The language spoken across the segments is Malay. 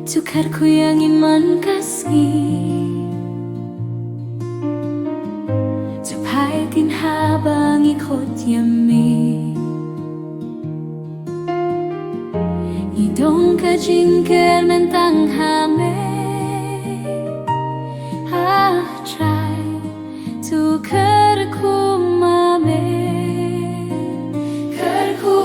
Cukarku yang iman kasih Supaya habang ikut yami Idong kajingker mentang hame try to kerku mame Kerku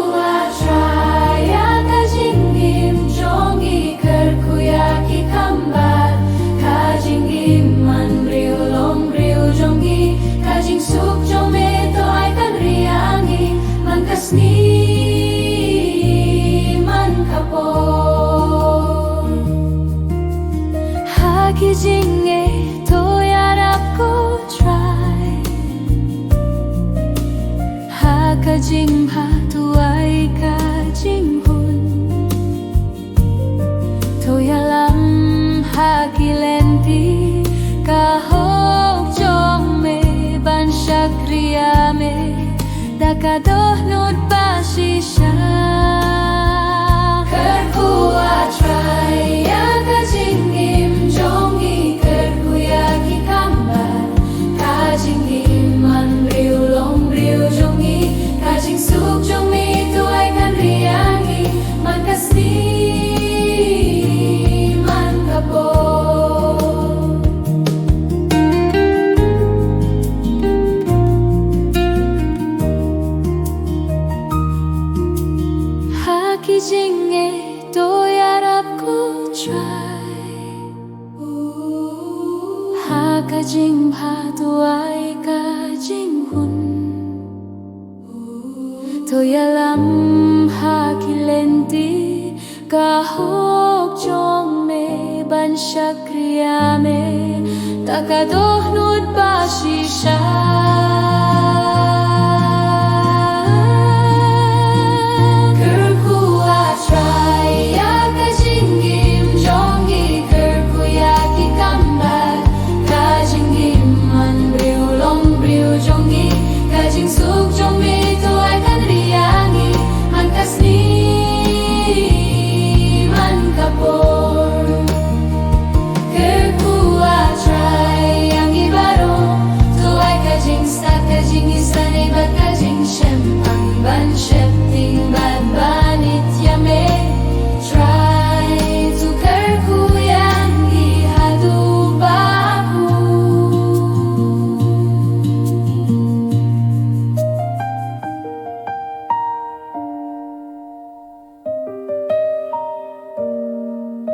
try ya kajingim jongi kerku ya ki kambar Kajingim man briulong briul jongi Kajing suk jome to ay kan riangi Man kasni man kapon Hakijinge to yarapko try Hakajing bha tu ay kajing hun To yalam hakilenti kahok jong me ban shakriyame Dakadoh nut basisha Kerku try ya kajingim jongi kerku ya ki kambar Kajingim man briulong briul jongi Kajing suk jong mi tu ay kan riangi Man kasni man kapon Hakijinge to yarapko try Hakajing bha tu ay kajing hun To yalam hakilenti kahok jong me ban shakriyame Takadoh nut basisha